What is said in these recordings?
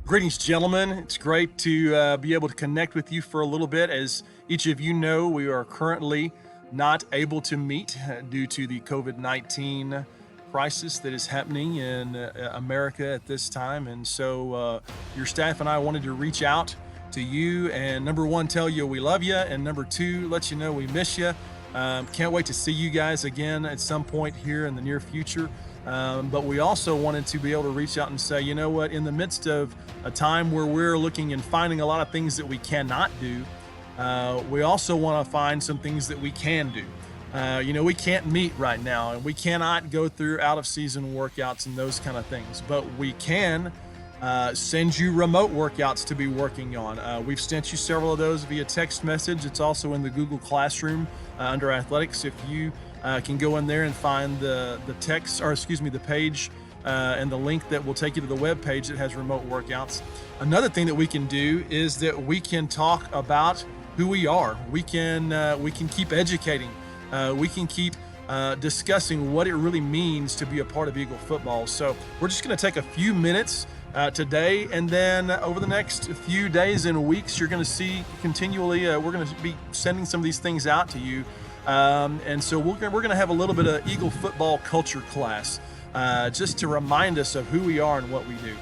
Greetings, gentlemen. It's great to be able to connect with you for a little bit. As each of you know, we are currently not able to meet due to the COVID-19 crisis that is happening in America at this time. And so your staff and I wanted to reach out to you and number one, tell you we love you. And number two, let you know we miss you. Can't wait to see you guys again at some point here in the near future. But we also wanted to be able to reach out and say, you know what, in the midst of a time where we're looking and finding a lot of things that we cannot do, we also want to find some things that we can do. We can't meet right now and we cannot go through out of season workouts and those kind of things, but we can send you remote workouts to be working on. We've sent you several of those via text message. It's also in the Google Classroom under athletics. If you can go in there and find the page and the link that will take you to the web page that has remote workouts. Another thing that we can do is that we can talk about who we are. We can keep educating. We can keep discussing what it really means to be a part of Eagle football. So we're just going to take a few minutes today, and then over the next few days and weeks, you're going to see continually. We're going to be sending some of these things out to you. And so we're going to have a little bit of Eagle football culture class, just to remind us of who we are and what we do.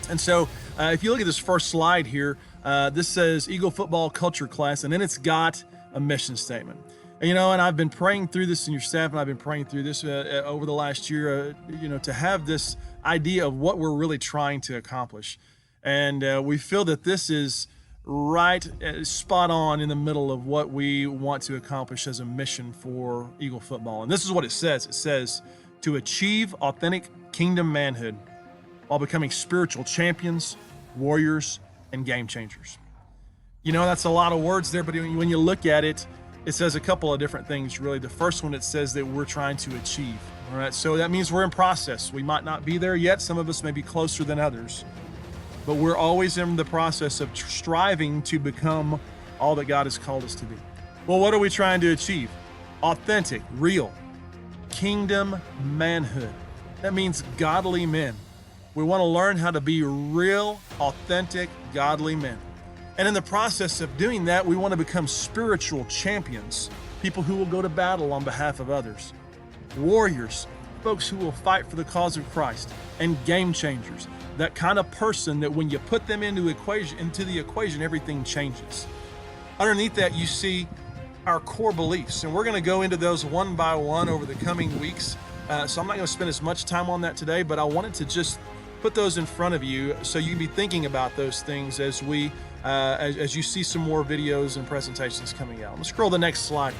And so if you look at this first slide here, this says Eagle football culture class, and then it's got a mission statement. And I've been praying through this, and your staff and I've been praying through this over the last year, to have this idea of what we're really trying to accomplish. And we feel that this is right spot on in the middle of what we want to accomplish as a mission for Eagle football. And this is what it says. It says to achieve authentic kingdom manhood while becoming spiritual champions, warriors, and game changers. That's a lot of words there, but when you look at it, it says a couple of different things, really. The first one, it says that we're trying to achieve. All right, so that means we're in process. We might not be there yet. Some of us may be closer than others. But we're always in the process of striving to become all that God has called us to be. Well, what are we trying to achieve? Authentic, real, kingdom manhood. That means godly men. We want to learn how to be real, authentic, godly men. And in the process of doing that, we want to become spiritual champions, people who will go to battle on behalf of others, warriors, folks who will fight for the cause of Christ, and game changers. That kind of person that when you put them into the equation, everything changes. Underneath that, you see our core beliefs, and we're going to go into those one by one over the coming weeks. So I'm not going to spend as much time on that today, but I wanted to just put those in front of you so you can be thinking about those things as as you see some more videos and presentations coming out. Let's scroll the next slide.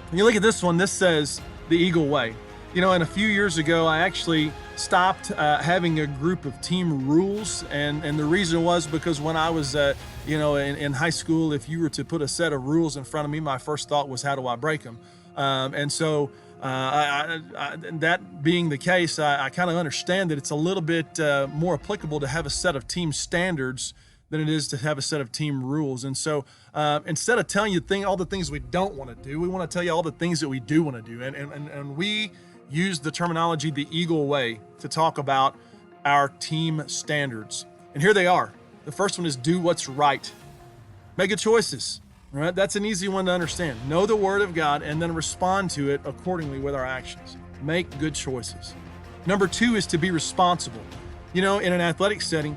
When you look at this one, this says the Eagle Way. And a few years ago, I actually stopped having a group of team rules. And the reason was because when I was, in high school, if you were to put a set of rules in front of me, my first thought was, how do I break them? That being the case, I kind of understand that it's a little bit more applicable to have a set of team standards than it is to have a set of team rules. And so instead of telling you all the things we don't want to do, we want to tell you all the things that we do want to do. And we use the terminology, the Eagle Way, to talk about our team standards. And here they are. The first one is do what's right. Make good choices. All right? That's an easy one to understand. Know the word of God and then respond to it accordingly with our actions. Make good choices. Number two is to be responsible. In an athletic setting,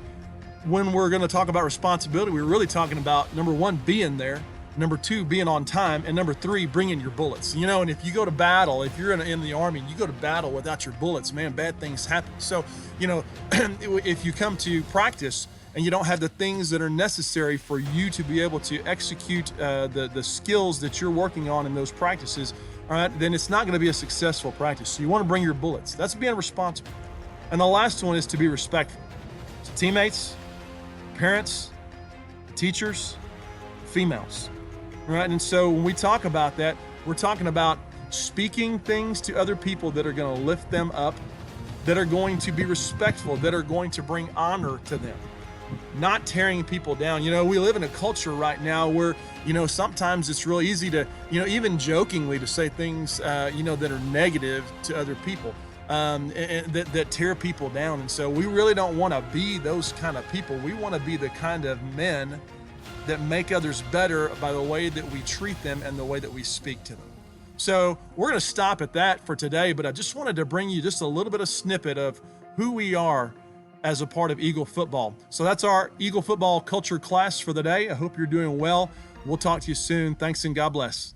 when we're going to talk about responsibility, we're really talking about, number one, being there. Number two, being on time. And number three, bringing your bullets. And if you go to battle, if you're in the Army and you go to battle without your bullets, man, bad things happen. So, if you come to practice and you don't have the things that are necessary for you to be able to execute the skills that you're working on in those practices, all right, then it's not going to be a successful practice. So you want to bring your bullets. That's being responsible. And the last one is to be respectful. So teammates, parents, teachers, females, right? And so when we talk about that, we're talking about speaking things to other people that are going to lift them up, that are going to be respectful, that are going to bring honor to them, not tearing people down. We live in a culture right now where, sometimes it's real easy to, even jokingly to say things, that are negative to other people. that tear people down. And so we really don't want to be those kind of people. We want to be the kind of men that make others better by the way that we treat them and the way that we speak to them. So we're going to stop at that for today, but I just wanted to bring you just a little bit of snippet of who we are as a part of Eagle football. So that's our Eagle football culture class for the day. I hope you're doing well. We'll talk to you soon. Thanks and God bless.